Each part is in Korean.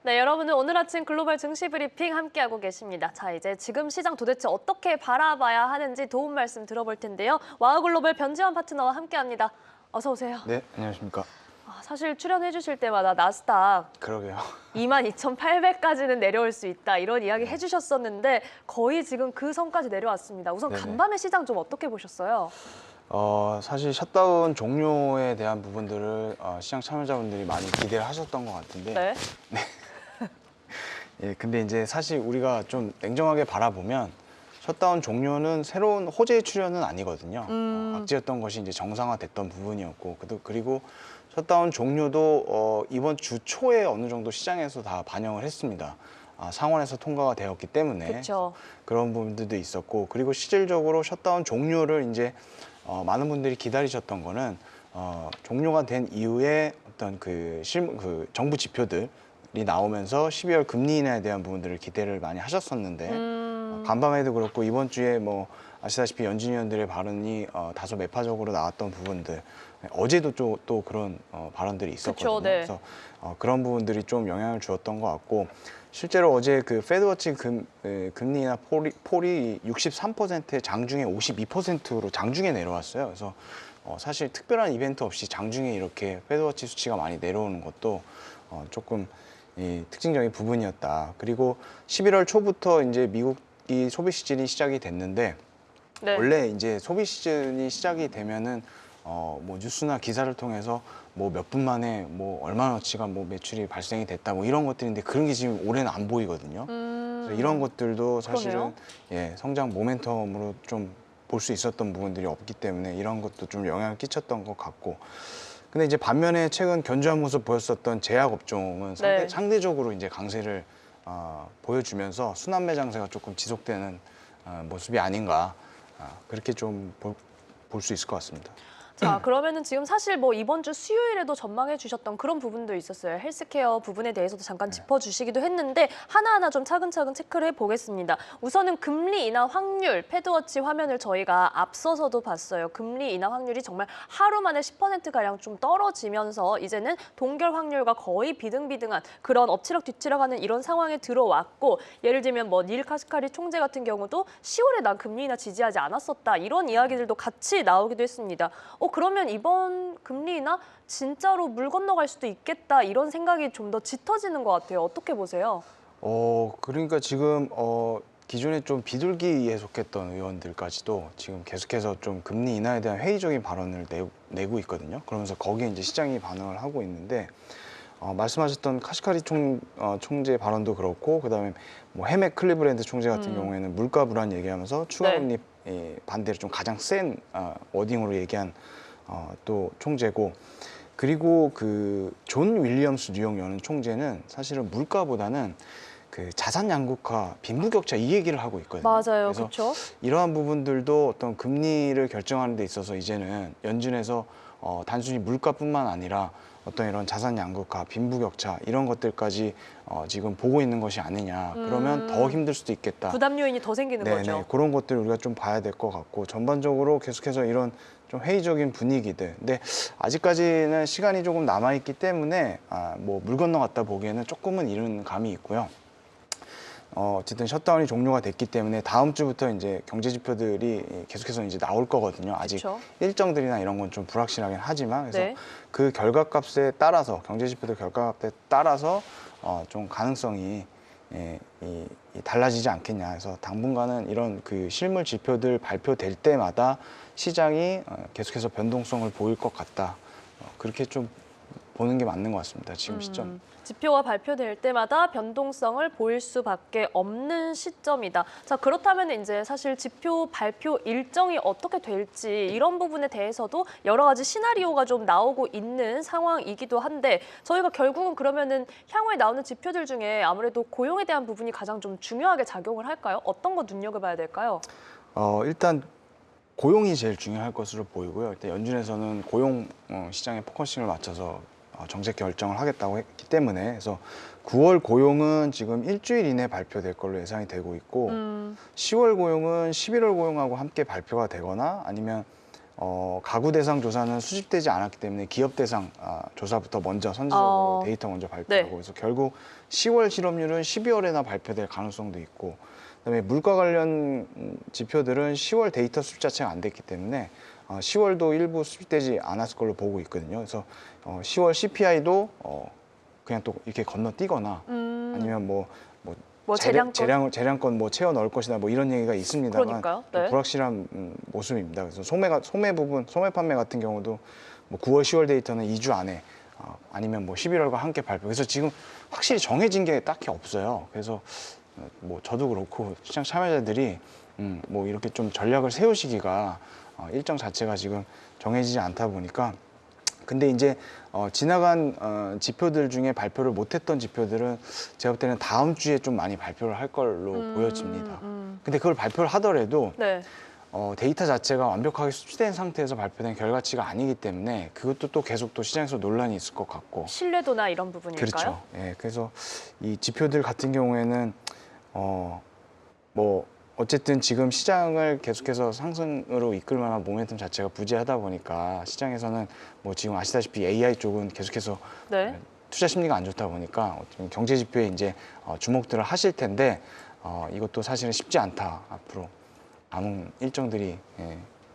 네, 여러분은 오늘 아침 글로벌 증시 브리핑 함께하고 계십니다. 자, 이제 지금 시장 도대체 어떻게 바라봐야 하는지 도움 말씀 들어볼 텐데요. 와우글로벌 변지원 파트너와 함께합니다. 어서 오세요. 네, 안녕하십니까. 사실 출연해 주실 때마다 나스닥 그러게요. 22,800까지는 내려올 수 있다 이런 이야기 해주셨었는데 거의 지금 그 선까지 내려왔습니다. 우선 네네. 간밤의 시장 좀 어떻게 보셨어요? 사실 셧다운 종료에 대한 부분들을 시장 참여자분들이 많이 기대를 하셨던 것 같은데 네. 예, 근데 이제 사실 우리가 좀 냉정하게 바라보면 셧다운 종료는 새로운 호재의 출현은 아니거든요. 악재였던 것이 이제 정상화됐던 부분이었고 그리고 셧다운 종료도 이번 주 초에 어느 정도 시장에서 다 반영을 했습니다. 상원에서 통과가 되었기 때문에 그쵸. 그런 부분들도 있었고 그리고 실질적으로 셧다운 종료를 이제 많은 분들이 기다리셨던 거는 종료가 된 이후에 어떤 그 정부 지표들이 나오면서 12월 금리 인하에 대한 부분들을 기대를 많이 하셨었는데 간밤에도 그렇고 이번 주에 뭐 아시다시피 연준 위원들의 발언이 다소 매파적으로 나왔던 부분들 어제도 또 그런 발언들이 있었거든요. 그쵸, 네. 그래서 그런 부분들이 좀 영향을 주었던 것 같고 실제로 어제 그 페드워치 금리 인하 폴이 63%에 장중에 52%로 장중에 내려왔어요. 그래서 사실 특별한 이벤트 없이 장중에 이렇게 페드워치 수치가 많이 내려오는 것도 조금 특징적인 부분이었다. 그리고 11월 초부터 이제 미국이 소비 시즌이 시작이 됐는데 네. 원래 이제 소비 시즌이 시작이 되면은 뭐 뉴스나 기사를 통해서 뭐 몇 분 만에 뭐 얼마나치가 뭐 매출이 발생이 됐다 뭐 이런 것들인데 그런 게 지금 올해는 안 보이거든요. 그래서 이런 것들도 사실은 예, 성장 모멘텀으로 좀 볼 수 있었던 부분들이 없기 때문에 이런 것도 좀 영향을 끼쳤던 것 같고. 근데 이제 반면에 최근 견조한 모습 보였었던 제약 업종은 네. 상대적으로 이제 강세를 보여주면서 순환매 장세가 조금 지속되는 모습이 아닌가 그렇게 좀 볼 수 있을 것 같습니다. 자, 그러면은 지금 사실 뭐 이번 주 수요일에도 전망해 주셨던 그런 부분도 있었어요. 헬스케어 부분에 대해서도 잠깐 짚어주시기도 했는데 하나하나 좀 차근차근 체크를 해보겠습니다. 우선은 금리 인하 확률, 패드워치 화면을 저희가 앞서서도 봤어요. 금리 인하 확률이 정말 하루 만에 10%가량 좀 떨어지면서 이제는 동결 확률과 거의 비등비등한 그런 엎치락뒤치락하는 이런 상황에 들어왔고 예를 들면 뭐 닐 카시카리 총재 같은 경우도 10월에 난 금리 인하 지지하지 않았었다. 이런 이야기들도 같이 나오기도 했습니다. 그러면 이번 금리 인하 진짜로 물 건너갈 수도 있겠다 이런 생각이 좀 더 짙어지는 것 같아요. 어떻게 보세요? 그러니까 지금 기존에 좀 비둘기에 속했던 의원들까지도 지금 계속해서 좀 금리 인하에 대한 회의적인 발언을 내고 있거든요. 그러면서 거기에 이제 시장이 반응을 하고 있는데 말씀하셨던 카시카리 총재 발언도 그렇고 그다음에 뭐 헤맥 클리브랜드 총재 같은 경우에는 물가 불안 얘기하면서 추가 금리 반대로 좀 가장 센 워딩으로 얘기한 또 총재고 그리고 그 존 윌리엄스 뉴욕 연은 총재는 사실은 물가보다는 그 자산 양극화, 빈부격차 이 얘기를 하고 있거든요. 맞아요, 그래서 그렇죠. 이러한 부분들도 어떤 금리를 결정하는 데 있어서 이제는 연준에서 단순히 물가뿐만 아니라 어떤 이런 자산 양극화, 빈부격차 이런 것들까지 지금 보고 있는 것이 아니냐. 그러면 더 힘들 수도 있겠다. 부담 요인이 더 생기는 네네, 거죠. 그런 것들 우리가 좀 봐야 될 것 같고 전반적으로 계속해서 이런 좀 회의적인 분위기들. 근데 아직까지는 시간이 조금 남아 있기 때문에 뭐 물 건너갔다 보기에는 조금은 이른 감이 있고요. 어쨌든 셧다운이 종료가 됐기 때문에 다음 주부터 이제 경제 지표들이 계속해서 이제 나올 거거든요. 아직 그쵸. 일정들이나 이런 건 좀 불확실하긴 하지만 그래서 네. 그 결과값에 따라서 경제 지표들 결과값에 따라서 좀 가능성이 달라지지 않겠냐 해서 당분간은 이런 그 실물 지표들 발표될 때마다 시장이 계속해서 변동성을 보일 것 같다. 그렇게 좀 보는 게 맞는 것 같습니다. 지금 시점. 지표가 발표될 때마다 변동성을 보일 수밖에 없는 시점이다. 자, 그렇다면 이제 사실 지표 발표 일정이 어떻게 될지 이런 부분에 대해서도 여러 가지 시나리오가 좀 나오고 있는 상황이기도 한데 저희가 결국은 그러면은 향후에 나오는 지표들 중에 아무래도 고용에 대한 부분이 가장 좀 중요하게 작용을 할까요? 어떤 거 눈여겨봐야 될까요? 일단 고용이 제일 중요할 것으로 보이고요. 일단 연준에서는 고용 시장에 포커싱을 맞춰서 정책 결정을 하겠다고 했기 때문에 그래서 9월 고용은 지금 일주일 이내 발표될 걸로 예상이 되고 있고 10월 고용은 11월 고용하고 함께 발표가 되거나 아니면 가구 대상 조사는 수집되지 않았기 때문에 기업 대상 조사부터 먼저 선제적으로 데이터 먼저 발표하고 네. 그래서 결국 10월 실업률은 12월에나 발표될 가능성도 있고 그다음에 물가 관련 지표들은 10월 데이터 수집 자체가 안 됐기 때문에 10월도 일부 수집되지 않았을 걸로 보고 있거든요. 그래서 10월 CPI도 그냥 또 이렇게 건너뛰거나 아니면 뭐 재량권 뭐 채워 넣을 것이다 뭐 이런 얘기가 있습니다만 그러니까요. 좀 네. 불확실한 모습입니다. 그래서 소매 판매 같은 경우도 뭐 9월, 10월 데이터는 2주 안에 아니면 뭐 11월과 함께 발표. 그래서 지금 확실히 정해진 게 딱히 없어요. 그래서 뭐 저도 그렇고 시장 참여자들이 뭐 이렇게 좀 전략을 세우시기가 일정 자체가 지금 정해지지 않다 보니까 근데 이제 지나간 지표들 중에 발표를 못했던 지표들은 제가 볼 때는 다음 주에 좀 많이 발표를 할 걸로 보여집니다. 근데 그걸 발표를 하더라도 네. 데이터 자체가 완벽하게 수치된 상태에서 발표된 결과치가 아니기 때문에 그것도 또 계속 또 시장에서 논란이 있을 것 같고 신뢰도나 이런 부분일까요? 그렇죠. 예, 그래서 이 지표들 같은 경우에는 뭐 어쨌든 지금 시장을 계속해서 상승으로 이끌 만한 모멘텀 자체가 부재하다 보니까 시장에서는 뭐 지금 아시다시피 AI 쪽은 계속해서 네. 투자 심리가 안 좋다 보니까 어떤 경제 지표에 이제 주목들을 하실 텐데 이것도 사실은 쉽지 않다. 앞으로 남은 일정들이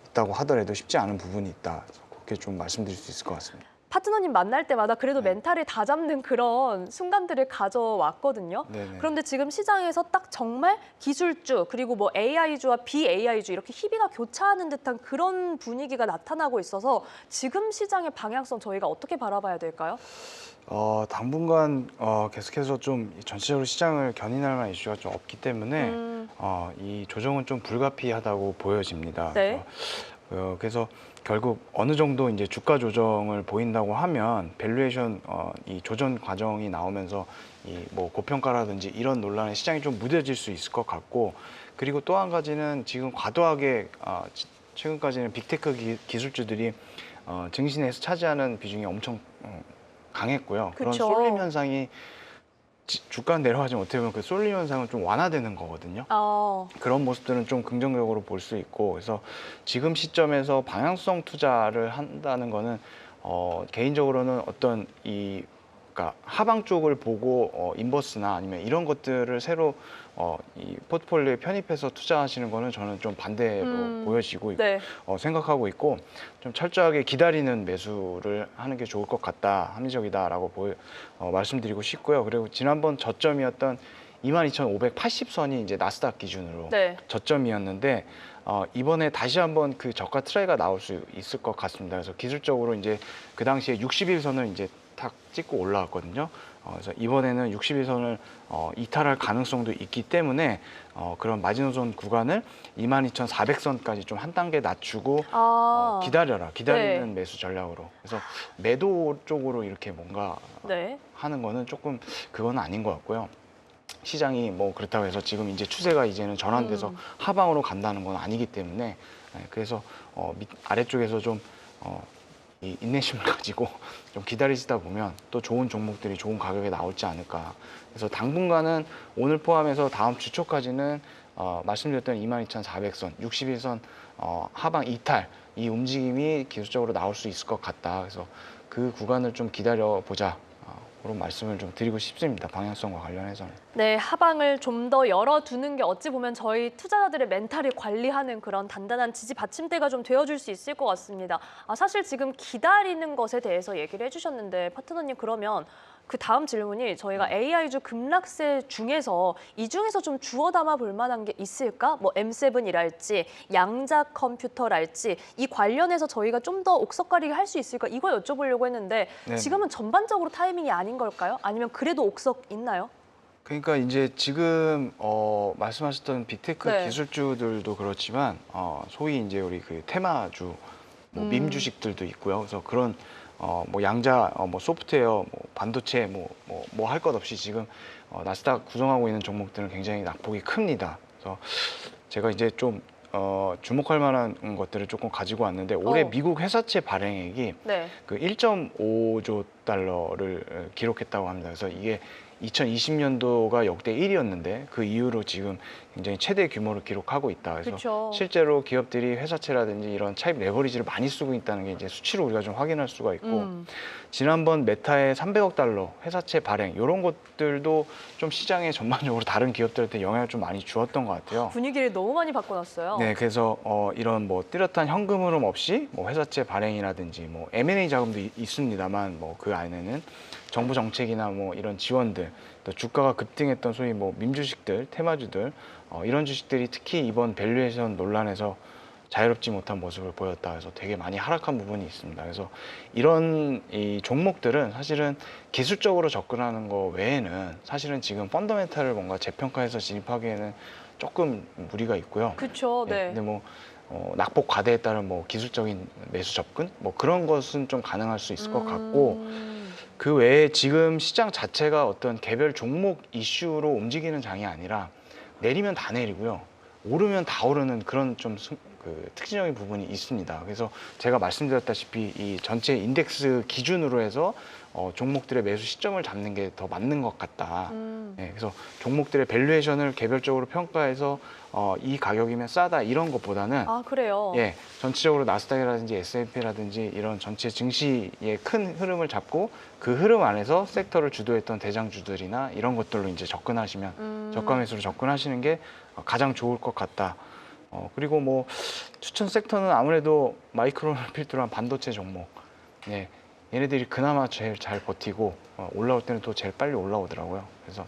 있다고 하더라도 쉽지 않은 부분이 있다. 그렇게 좀 말씀드릴 수 있을 것 같습니다. 파트너님 만날 때마다 그래도 네. 멘탈을 다잡는 그런 순간들을 가져왔거든요. 네네. 그런데 지금 시장에서 딱 정말 기술주 그리고 뭐 AI주와 BAI주 이렇게 희비가 교차하는 듯한 그런 분위기가 나타나고 있어서 지금 시장의 방향성 저희가 어떻게 바라봐야 될까요? 당분간 계속해서 좀 전체적으로 시장을 견인할 만한 이슈가 좀 없기 때문에 이 조정은 좀 불가피하다고 보여집니다. 네. 그래서 결국 어느 정도 이제 주가 조정을 보인다고 하면 밸류에이션 이 조정 과정이 나오면서 이 뭐 고평가라든지 이런 논란에 시장이 좀 무뎌질 수 있을 것 같고 그리고 또 한 가지는 지금 과도하게 최근까지는 빅테크 기술주들이 증신에서 차지하는 비중이 엄청 강했고요. 그런 그쵸. 쏠림 현상이 주가 내려가지 못하면 그 쏠림 현상은 좀 완화되는 거거든요. 그런 모습들은 좀 긍정적으로 볼 수 있고 그래서 지금 시점에서 방향성 투자를 한다는 거는 개인적으로는 어떤 그러니까 하방 쪽을 보고 인버스나 아니면 이런 것들을 새로 이 포트폴리오에 편입해서 투자하시는 거는 저는 좀 반대로 보여지고 있고 네. 생각하고 있고 좀 철저하게 기다리는 매수를 하는 게 좋을 것 같다, 합리적이다라고 말씀드리고 싶고요. 그리고 지난번 저점이었던 22,580선이 이제 나스닥 기준으로 네. 저점이었는데 이번에 다시 한번 그 저가 트레이가 나올 수 있을 것 같습니다. 그래서 기술적으로 이제 그 당시에 60일선을 이제 탁 찍고 올라왔거든요. 그래서 이번에는 60일선을 이탈할 가능성도 있기 때문에 그런 마지노선 구간을 22,400선까지 좀 한 단계 낮추고 기다리는 네. 매수 전략으로. 그래서 매도 쪽으로 이렇게 뭔가 네. 하는 거는 조금 그건 아닌 것 같고요. 시장이 뭐 그렇다고 해서 지금 이제 추세가 이제는 전환돼서 하방으로 간다는 건 아니기 때문에 그래서 아래쪽에서 좀 이 인내심을 가지고 좀 기다리시다 보면 또 좋은 종목들이 좋은 가격에 나올지 않을까. 그래서 당분간은 오늘 포함해서 다음 주 초까지는 말씀드렸던 22,400선, 61선 하방 이탈 이 움직임이 기술적으로 나올 수 있을 것 같다. 그래서 그 구간을 좀 기다려 보자. 그런 말씀을 좀 드리고 싶습니다. 방향성과 관련해서는. 네, 하방을 좀 더 열어두는 게 어찌 보면 저희 투자자들의 멘탈을 관리하는 그런 단단한 지지 받침대가 좀 되어줄 수 있을 것 같습니다. 사실 지금 기다리는 것에 대해서 얘기를 해주셨는데 파트너님 그러면 그 다음 질문이 저희가 AI주 급락세 중에서 이 중에서 좀 주워 담아 볼 만한 게 있을까? 뭐 M7이랄지 양자 컴퓨터랄지 이 관련해서 저희가 좀 더 옥석가리게 할 수 있을까? 이걸 여쭤보려고 했는데 네네. 지금은 전반적으로 타이밍이 아닌 걸까요? 아니면 그래도 옥석 있나요? 그러니까 이제 지금 말씀하셨던 빅테크 네. 기술주들도 그렇지만 소위 이제 우리 그 테마주, 뭐 밈 주식들도 있고요. 그래서 그런 뭐 양자, 뭐 소프트웨어, 뭐 반도체, 뭐 할 것 없이 지금 나스닥 구성하고 있는 종목들은 굉장히 낙폭이 큽니다. 그래서 제가 이제 좀 주목할 만한 것들을 조금 가지고 왔는데 올해 미국 회사채 발행액이 네. 그 1.5조 달러를 기록했다고 합니다. 그래서 이게 2020년도가 역대 1위였는데 그 이후로 지금 굉장히 최대 규모를 기록하고 있다. 그래서 그쵸. 실제로 기업들이 회사채라든지 이런 차입 레버리지를 많이 쓰고 있다는 게 이제 수치로 우리가 좀 확인할 수가 있고 지난번 메타의 300억 달러 회사채 발행 이런 것들도 좀 시장에 전반적으로 다른 기업들한테 영향을 좀 많이 주었던 것 같아요. 분위기를 너무 많이 바꿔놨어요. 네, 그래서 이런 뭐 뚜렷한 현금 흐름 없이 뭐 회사채 발행이라든지 뭐 M&A 자금도 있습니다만 뭐 그 안에는 정부 정책이나 뭐 이런 지원들 또 주가가 급등했던 소위 뭐 민주식들, 테마주들 이런 주식들이 특히 이번 밸류에이션 논란에서 자유롭지 못한 모습을 보였다 해서 되게 많이 하락한 부분이 있습니다. 그래서 이런 이 종목들은 사실은 기술적으로 접근하는 거 외에는 사실은 지금 펀더멘탈을 뭔가 재평가해서 진입하기에는 조금 무리가 있고요. 그렇죠. 네. 근데 뭐 낙폭 과대에 따른 뭐 기술적인 매수 접근 뭐 그런 것은 좀 가능할 수 있을 것 같고 그 외에 지금 시장 자체가 어떤 개별 종목 이슈로 움직이는 장이 아니라 내리면 다 내리고요. 오르면 다 오르는 그런 좀 그 특징적인 부분이 있습니다. 그래서 제가 말씀드렸다시피 이 전체 인덱스 기준으로 해서 종목들의 매수 시점을 잡는 게 더 맞는 것 같다. 네, 그래서 종목들의 밸류에이션을 개별적으로 평가해서 이 가격이면 싸다 이런 것보다는 아, 그래요? 예, 전체적으로 나스닥이라든지 S&P라든지 이런 전체 증시의 큰 흐름을 잡고 그 흐름 안에서 섹터를 주도했던 대장주들이나 이런 것들로 이제 접근하시면 저가 매수로 접근하시는 게 가장 좋을 것 같다. 그리고 뭐 추천 섹터는 아무래도 마이크론을 필두로 한 반도체 종목. 네, 얘네들이 그나마 제일 잘 버티고 올라올 때는 또 제일 빨리 올라오더라고요. 그래서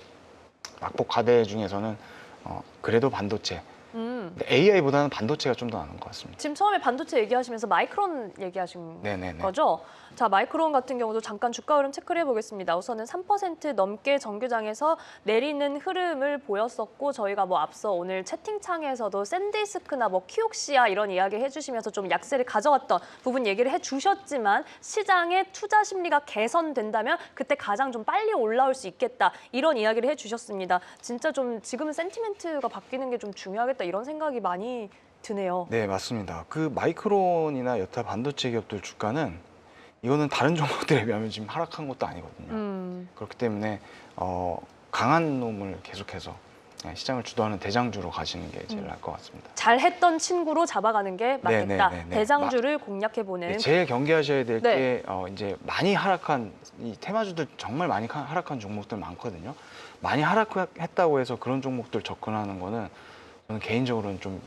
낙폭 과대 중에서는 그래도 반도체. AI보다는 반도체가 좀 더 나은 것 같습니다. 지금 처음에 반도체 얘기하시면서 마이크론 얘기하신 네네네. 거죠? 자, 마이크론 같은 경우도 잠깐 주가 흐름 체크를 해보겠습니다. 우선은 3% 넘게 정규장에서 내리는 흐름을 보였었고 저희가 뭐 앞서 오늘 채팅창에서도 샌디스크나 뭐 키옥시아 이런 이야기 해주시면서 좀 약세를 가져왔던 부분 얘기를 해주셨지만 시장의 투자 심리가 개선된다면 그때 가장 좀 빨리 올라올 수 있겠다 이런 이야기를 해주셨습니다. 진짜 좀 지금은 센티멘트가 바뀌는 게 좀 중요하겠다 이런 생각이 많이 드네요. 네, 맞습니다. 그 마이크론이나 여타 반도체 기업들 주가는 이거는 다른 종목들에 비하면 지금 하락한 것도 아니거든요. 그렇기 때문에 강한 놈을 계속해서 시장을 주도하는 대장주로 가시는 게 제일 나을 것 같습니다. 잘했던 친구로 잡아가는 게 맞겠다. 네네네네. 대장주를 공략해보는. 네, 제일 경계하셔야 될 네. 게 이제 많이 하락한 이 테마주들 정말 많이 하락한 종목들 많거든요. 많이 하락했다고 해서 그런 종목들 접근하는 거는 저는 개인적으로는 좀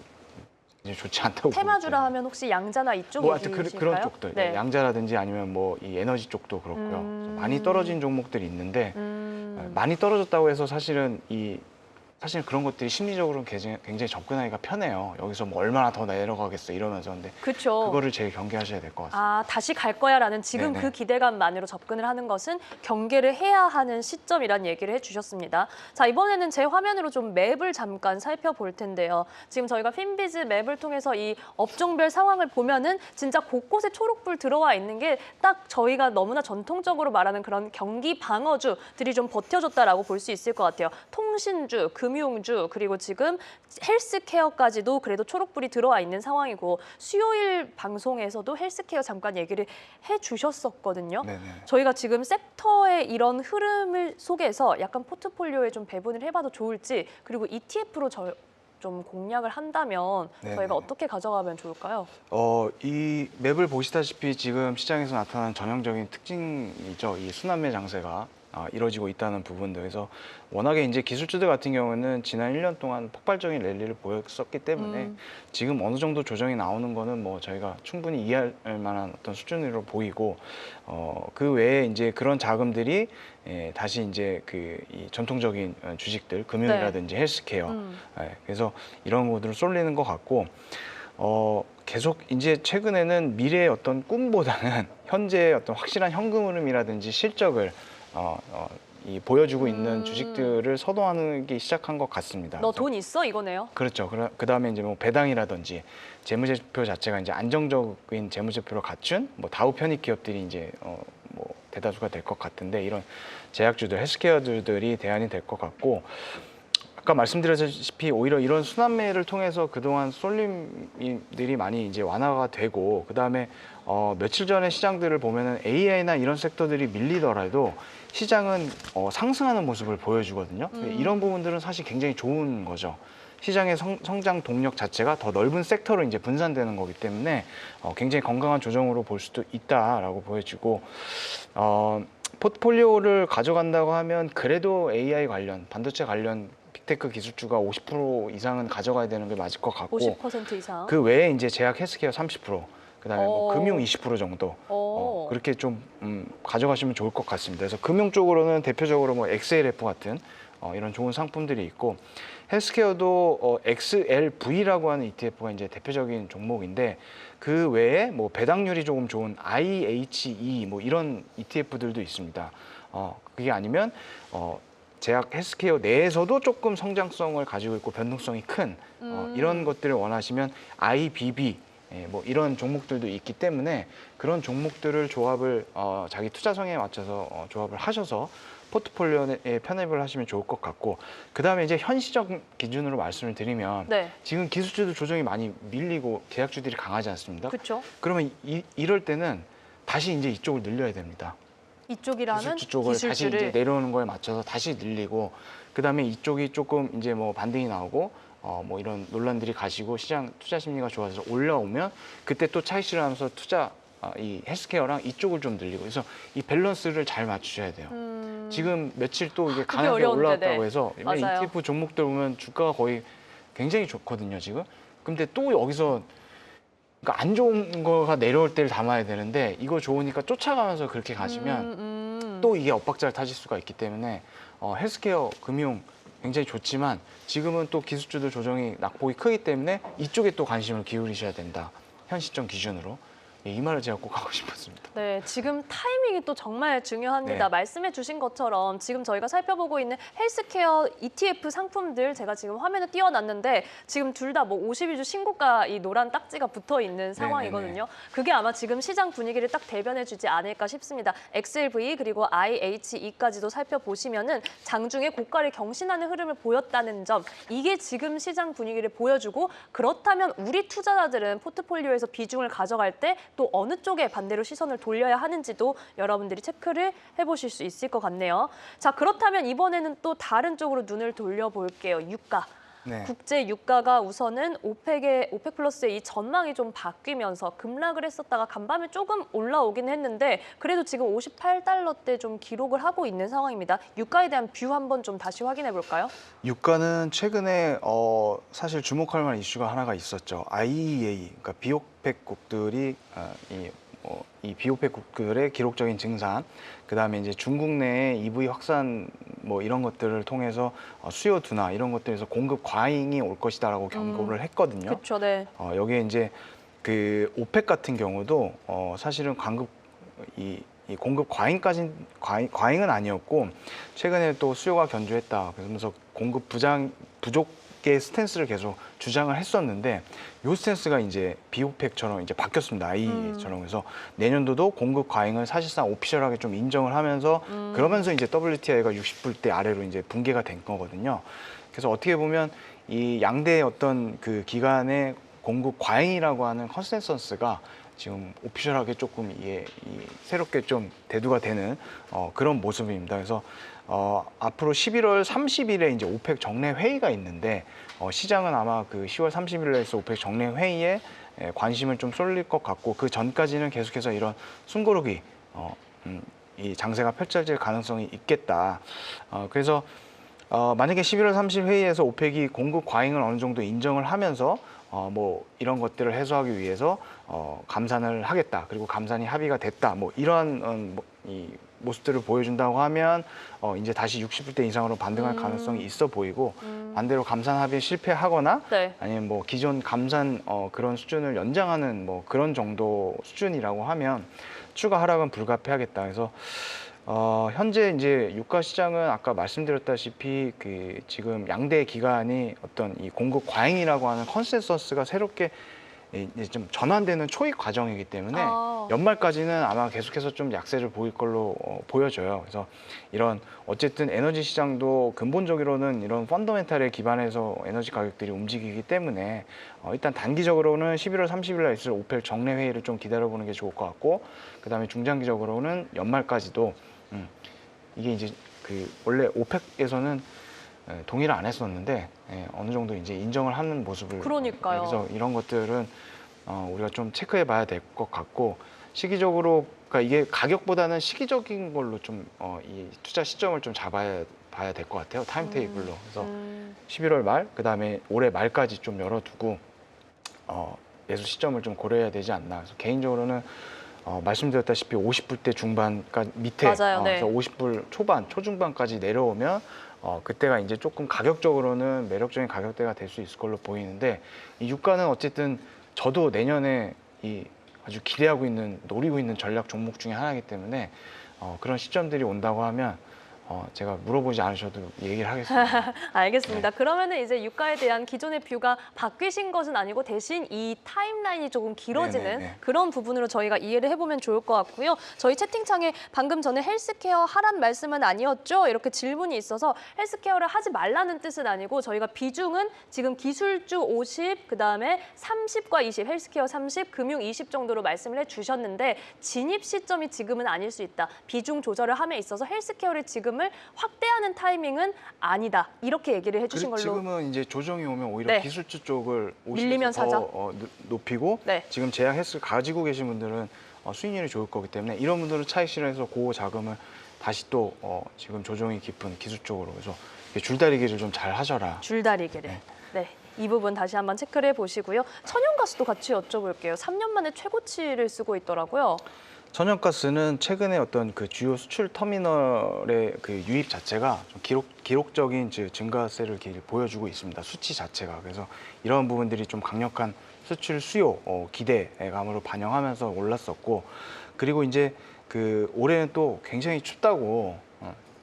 이제 좋지 않다고 테마주라 보거든요. 하면 혹시 양자나 이쪽 뭐 하여튼 얘기이실까요? 그런 쪽들 네. 양자라든지 아니면 뭐 이 에너지 쪽도 그렇고요. 많이 떨어진 종목들이 있는데 많이 떨어졌다고 해서 사실은 사실 그런 것들이 심리적으로는 굉장히 접근하기가 편해요. 여기서 뭐 얼마나 더 내려가겠어 이러면서 근데 그렇죠. 그거를 제일 경계하셔야 될 것 같습니다. 아, 다시 갈 거야라는 지금 네네. 그 기대감만으로 접근을 하는 것은 경계를 해야 하는 시점이란 얘기를 해주셨습니다. 자, 이번에는 제 화면으로 좀 맵을 잠깐 살펴볼 텐데요. 지금 저희가 핀비즈 맵을 통해서 이 업종별 상황을 보면은 진짜 곳곳에 초록불 들어와 있는 게 딱 저희가 너무나 전통적으로 말하는 그런 경기 방어주들이 좀 버텨줬다라고 볼 수 있을 것 같아요. 통신주, 금융주, 그리고 지금 헬스케어까지도 그래도 초록불이 들어와 있는 상황이고 수요일 방송에서도 헬스케어 잠깐 얘기를 해주셨었거든요. 네네. 저희가 지금 섹터의 이런 흐름을 속에서 약간 포트폴리오에 좀 배분을 해봐도 좋을지 그리고 ETF로 좀 공략을 한다면 네네. 저희가 어떻게 가져가면 좋을까요? 이 맵을 보시다시피 지금 시장에서 나타나는 전형적인 특징이죠. 이 순환매 장세가 이루어지고 있다는 부분들. 그래서 워낙에 이제 기술주들 같은 경우는 지난 1년 동안 폭발적인 랠리를 보였었기 때문에 지금 어느 정도 조정이 나오는 거는 뭐 저희가 충분히 이해할 만한 어떤 수준으로 보이고 그 외에 이제 그런 자금들이 다시 이제 이 전통적인 주식들, 금융이라든지 헬스케어, 그래서 이런 것들을 쏠리는 것 같고 계속 이제 최근에는 미래의 어떤 꿈보다는 현재의 어떤 확실한 현금 흐름이라든지 실적을 보여주고 있는 주식들을 선호하기 시작한 것 같습니다. 너 돈 있어? 이거네요. 그렇죠. 그다음에 이제 뭐 배당이라든지 재무제표 자체가 이제 안정적인 재무제표를 갖춘 뭐 다우 편입 기업들이 이제 뭐 대다수가 될 것 같은데 이런 제약주들, 헬스케어주들이 대안이 될 것 같고 아까 말씀드렸다시피 오히려 이런 순환매를 통해서 그동안 쏠림들이 많이 이제 완화가 되고 그다음에 며칠 전에 시장들을 보면은 AI나 이런 섹터들이 밀리더라도 시장은 상승하는 모습을 보여주거든요. 이런 부분들은 사실 굉장히 좋은 거죠. 시장의 성장 동력 자체가 더 넓은 섹터로 이제 분산되는 거기 때문에 굉장히 건강한 조정으로 볼 수도 있다라고 보여지고 포트폴리오를 가져간다고 하면 그래도 AI 관련, 반도체 관련 빅테크 기술주가 50% 이상은 가져가야 되는 게 맞을 것 같고 50% 이상. 그 외에 이제 제약 헬스케어 30%, 그다음에 뭐 오. 금융 20% 정도 오. 그렇게 좀 가져가시면 좋을 것 같습니다. 그래서 금융 쪽으로는 대표적으로 뭐 XLF 같은 이런 좋은 상품들이 있고 헬스케어도 XLV라고 하는 ETF가 이제 대표적인 종목인데 그 외에 뭐 배당률이 조금 좋은 IHE 뭐 이런 ETF들도 있습니다. 그게 아니면 제약 헬스케어 내에서도 조금 성장성을 가지고 있고 변동성이 큰 이런 것들을 원하시면 IBB 뭐 이런 종목들도 있기 때문에 그런 종목들을 조합을 자기 투자성에 맞춰서 조합을 하셔서 포트폴리오에 편입을 하시면 좋을 것 같고 그다음에 이제 현시적 기준으로 말씀을 드리면 네. 지금 기술주도 조정이 많이 밀리고 제약주들이 강하지 않습니까? 그렇죠. 그러면 이럴 때는 다시 이제 이쪽을 늘려야 됩니다. 이쪽이라는 기술주 쪽을 다시 이제 기술주를 내려오는 거에 맞춰서 다시 늘리고 그다음에 이쪽이 조금 이제 뭐 반등이 나오고 뭐 이런 논란들이 가시고 시장 투자 심리가 좋아져서 올라오면 그때 또 차익실을 하면서 이 헬스케어랑 이쪽을 좀 늘리고 그래서 이 밸런스를 잘 맞추셔야 돼요. 지금 며칠 또 이게 강하게 어려운데, 올라왔다고 네. 해서 맞아요. ETF 종목들 보면 주가가 거의 굉장히 좋거든요 지금. 근데 또 여기서 그러니까 안 좋은 거가 내려올 때를 담아야 되는데 이거 좋으니까 쫓아가면서 그렇게 가시면 또 이게 엇박자를 타실 수가 있기 때문에 헬스케어, 금융 굉장히 좋지만 지금은 또 기술주들 조정이 낙폭이 크기 때문에 이쪽에 또 관심을 기울이셔야 된다. 현 시점 기준으로. 이 말을 제가 꼭 하고 싶었습니다. 네, 지금 타이밍이 또 정말 중요합니다. 네. 말씀해 주신 것처럼 지금 저희가 살펴보고 있는 헬스케어 ETF 상품들 제가 지금 화면에 띄워놨는데 지금 둘 다 뭐 52주 신고가 이 노란 딱지가 붙어 있는 상황이거든요. 그게 아마 지금 시장 분위기를 딱 대변해 주지 않을까 싶습니다. XLV 그리고 IHE까지도 살펴보시면은 장중에 고가를 경신하는 흐름을 보였다는 점 이게 지금 시장 분위기를 보여주고 그렇다면 우리 투자자들은 포트폴리오에서 비중을 가져갈 때 또 어느 쪽에 반대로 시선을 돌려야 하는지도 여러분들이 체크를 해보실 수 있을 것 같네요. 자, 그렇다면 이번에는 또 다른 쪽으로 눈을 돌려볼게요. 유가. 네. 국제 유가가 우선은 오펙 플러스의 이 전망이 좀 바뀌면서 급락을 했었다가 간밤에 조금 올라오긴 했는데 그래도 지금 58달러대 좀 기록을 하고 있는 상황입니다. 유가에 대한 뷰 한번 좀 다시 확인해 볼까요? 유가는 최근에 사실 주목할 만한 이슈가 하나가 있었죠. IEA, 그러니까 비오펙국들이 이 비오펙국들의 기록적인 증산, 그다음에 이제 중국 내에 EV 확산 뭐 이런 것들을 통해서 수요 둔화 이런 것들에서 공급 과잉이 올 것이다라고 경고를 했거든요. 그렇죠, 네. 여기에 이제 그 오펙 같은 경우도 사실은 이 공급 과잉은 아니었고 최근에 또 수요가 견조했다. 그러면서 공급 부족의 스탠스를 계속 주장을 했었는데 요 스탠스가 이제 비오펙처럼 이제 바뀌었습니다. IEA처럼. 그래서 내년도도 공급 과잉을 사실상 오피셜하게 좀 인정을 하면서 그러면서 이제 WTI가 60불대 아래로 이제 붕괴가 된 거거든요. 그래서 어떻게 보면 이 양대의 어떤 그 기간의 공급 과잉이라고 하는 컨센서스가 지금 오피셜하게 조금 새롭게 좀 대두가 되는 그런 모습입니다. 그래서 앞으로 11월 30일에 이제 오펙 정례 회의가 있는데 시장은 아마 그 10월 30일에 해서 오펙 정례 회의에 관심을 좀 쏠릴 것 같고 그 전까지는 계속해서 이런 숨고르기 이 장세가 펼쳐질 가능성이 있겠다. 그래서 만약에 11월 30일 회의에서 오펙이 공급 과잉을 어느 정도 인정을 하면서 뭐 이런 것들을 해소하기 위해서 감산을 하겠다. 그리고 감산이 합의가 됐다. 뭐 이런 이 모습들을 보여준다고 하면 이제 다시 60불대 이상으로 반등할 가능성이 있어 보이고 반대로 감산 합의에 실패하거나 네. 아니면 뭐 기존 감산 그런 수준을 연장하는 뭐 그런 정도 수준이라고 하면 추가 하락은 불가피하겠다. 그래서 현재 이제 유가 시장은 아까 말씀드렸다시피 그 지금 양대 기관이 어떤 이 공급 과잉이라고 하는 컨센서스가 새롭게 이제 좀 전환되는 초입 과정이기 때문에 아. 연말까지는 아마 계속해서 좀 약세를 보일 걸로 보여져요. 그래서 이런 어쨌든 에너지 시장도 근본적으로는 이런 펀더멘탈에 기반해서 에너지 가격들이 움직이기 때문에 일단 단기적으로는 11월 30일 날 있을 오펠 정례 회의를 좀 기다려보는 게 좋을 것 같고, 그다음에 중장기적으로는 연말까지도 이게 이제 그 원래 오펙에서는 동의를 안 했었는데 어느 정도 이제 인정을 하는 모습을 그러니까요. 그래서 이런 것들은 우리가 좀 체크해 봐야 될 것 같고, 시기적으로 그러니까 이게 가격보다는 시기적인 걸로 좀 이 투자 시점을 좀 봐야 될 것 같아요. 타임테이블로. 그래서 11월 말 그다음에 올해 말까지 좀 열어두고 매수 시점을 좀 고려해야 되지 않나. 그래서 개인적으로는 말씀드렸다시피 50불대 중반까지 밑에 맞아요. 네. 그래서 50불 초반, 초중반까지 내려오면 그때가 이제 조금 가격적으로는 매력적인 가격대가 될 수 있을 걸로 보이는데, 이 유가는 어쨌든 저도 내년에 이 아주 기대하고 있는, 노리고 있는 전략 종목 중에 하나이기 때문에 그런 시점들이 온다고 하면 제가 물어보지 않으셔도 얘기를 하겠습니다. 알겠습니다. 그러면은 이제 유가에 대한 기존의 뷰가 바뀌신 것은 아니고 대신 이 타임라인이 조금 길어지는 네네네. 그런 부분으로 저희가 이해를 해보면 좋을 것 같고요. 저희 채팅창에 방금 전에 헬스케어 하란 말씀은 아니었죠? 이렇게 질문이 있어서 헬스케어를 하지 말라는 뜻은 아니고 저희가 비중은 지금 기술주 50, 그다음에 30과 20, 헬스케어 30, 금융 20 정도로 말씀을 해주셨는데 진입 시점이 지금은 아닐 수 있다. 비중 조절을 함에 있어서 헬스케어를 지금은 확대하는 타이밍은 아니다. 이렇게 얘기를 해주신 걸로. 지금은 이제 조정이 오면 오히려 네. 기술주 쪽을 밀리면 오시면서 사자. 더 높이고 네. 지금 제약 헬스를 가지고 계신 분들은 수익률이 좋을 거기 때문에 이런 분들은 차익 실현해서 그 자금을 다시 또 지금 조정이 깊은 기술 쪽으로, 그래서 줄다리기를 좀 잘 하셔라. 줄다리기를. 네. 네. 이 부분 다시 한번 체크를 해보시고요. 천연가스도 같이 여쭤볼게요. 3년 만에 최고치를 쓰고 있더라고요. 천연가스는 최근에 어떤 그 주요 수출 터미널의 그 유입 자체가 좀 기록적인 증가세를 보여주고 있습니다. 수치 자체가. 그래서 이런 부분들이 좀 강력한 수출 수요 기대감으로 반영하면서 올랐었고, 그리고 이제 그 올해는 또 굉장히 춥다고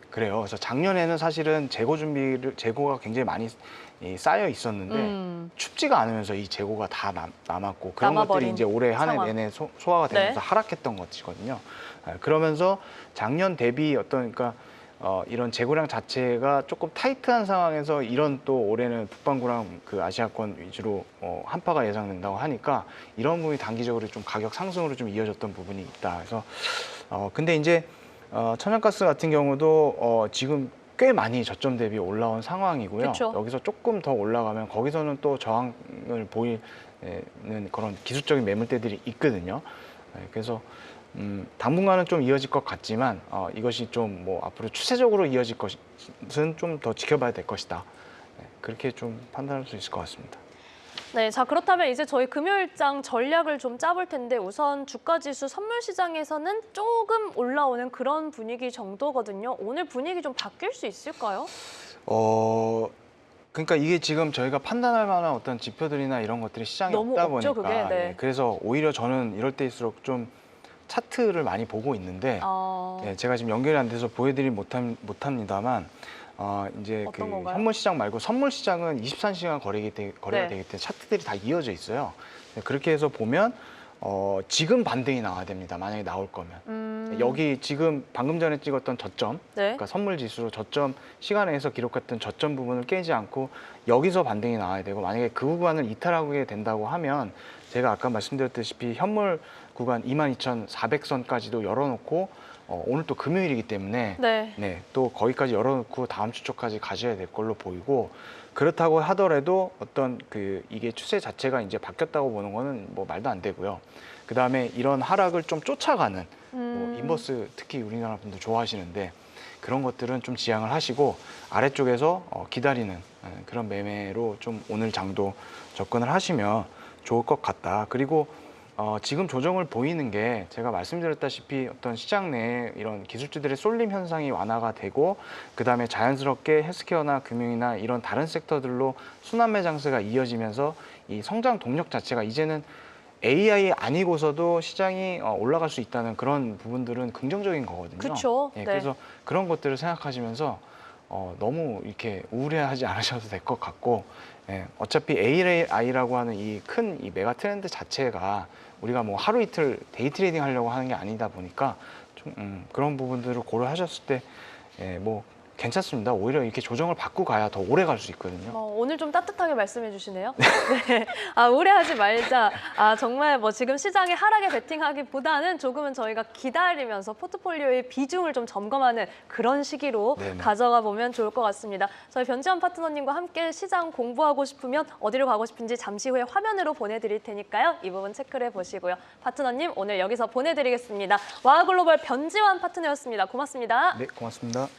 그래요. 그래서 작년에는 사실은 재고가 굉장히 많이 쌓여 있었는데 춥지가 않으면서 이 재고가 다 남았고, 그런 것들이 남아버린 이제 올해 한 해 상황. 내내 소화가 되면서 네. 하락했던 것이거든요. 그러면서 작년 대비 그러니까 이런 재고량 자체가 조금 타이트한 상황에서 이런 또 올해는 북반구랑 그 아시아권 위주로 한파가 예상된다고 하니까 이런 부분이 단기적으로 좀 가격 상승으로 좀 이어졌던 부분이 있다. 그래서 근데 이제 천연가스 같은 경우도 지금 꽤 많이 저점 대비 올라온 상황이고요. 그쵸. 여기서 조금 더 올라가면 거기서는 또 저항을 보이는 그런 기술적인 매물대들이 있거든요. 그래서 당분간은 좀 이어질 것 같지만 이것이 좀 뭐 앞으로 추세적으로 이어질 것은 좀 더 지켜봐야 될 것이다. 그렇게 좀 판단할 수 있을 것 같습니다. 네, 자 그렇다면 이제 저희 금요일장 전략을 좀 짜볼 텐데 우선 주가지수 선물 시장에서는 조금 올라오는 그런 분위기 정도거든요. 오늘 분위기 좀 바뀔 수 있을까요? 그러니까 이게 지금 저희가 판단할 만한 어떤 지표들이나 이런 것들이 시장에 너무 없다 없죠, 보니까 그게. 네. 그래서 오히려 저는 이럴 때일수록 좀 차트를 많이 보고 있는데 제가 지금 연결이 안 돼서 보여드리지 못합니다만 이제 그 어떤 건가요? 현물 시장 말고 선물 시장은 24시간 거래가 네. 되기 때문에 차트들이 다 이어져 있어요. 그렇게 해서 보면 지금 반등이 나와야 됩니다. 만약에 나올 거면. 여기 지금 방금 전에 찍었던 저점, 네. 그러니까 선물 지수로 저점 시간에서 기록했던 저점 부분을 깨지 않고 여기서 반등이 나와야 되고, 만약에 그 구간을 이탈하게 된다고 하면 제가 아까 말씀드렸다시피 현물 구간 22,400선까지도 열어놓고 오늘 또 금요일이기 때문에 네. 또 거기까지 열어놓고 다음 주 초까지 가셔야 될 걸로 보이고, 그렇다고 하더라도 어떤 이게 추세 자체가 이제 바뀌었다고 보는 거는 뭐 말도 안 되고요. 그 다음에 이런 하락을 좀 쫓아가는 뭐 인버스, 특히 우리나라 분들 좋아하시는데 그런 것들은 좀 지양을 하시고 아래쪽에서 기다리는 그런 매매로 좀 오늘 장도 접근을 하시면 좋을 것 같다. 그리고 지금 조정을 보이는 게 제가 말씀드렸다시피 어떤 시장 내에 이런 기술주들의 쏠림 현상이 완화가 되고, 그 다음에 자연스럽게 헬스케어나 금융이나 이런 다른 섹터들로 순환매 장세가 이어지면서 이 성장 동력 자체가 이제는 AI 아니고서도 시장이 올라갈 수 있다는 그런 부분들은 긍정적인 거거든요. 그쵸. 네. 그래서 그런 것들을 생각하시면서 너무 이렇게 우울해하지 않으셔도 될 것 같고, 예, 어차피 AI라고 하는 이 큰 이 메가 트렌드 자체가 우리가 뭐 하루 이틀 데이 트레이딩 하려고 하는 게 아니다 보니까 좀 그런 부분들을 고려하셨을 때 뭐 괜찮습니다. 오히려 이렇게 조정을 받고 가야 더 오래 갈 수 있거든요. 오늘 좀 따뜻하게 말씀해 주시네요. 네. 우려하지 말자. 정말 뭐 지금 시장에 하락에 베팅하기보다는 조금은 저희가 기다리면서 포트폴리오의 비중을 좀 점검하는 그런 시기로 네네. 가져가 보면 좋을 것 같습니다. 저희 변지원 파트너님과 함께 시장 공부하고 싶으면 어디로 가고 싶은지 잠시 후에 화면으로 보내드릴 테니까요. 이 부분 체크를 해보시고요. 파트너님 오늘 여기서 보내드리겠습니다. 와글로벌 변지원 파트너였습니다. 고맙습니다. 네, 고맙습니다.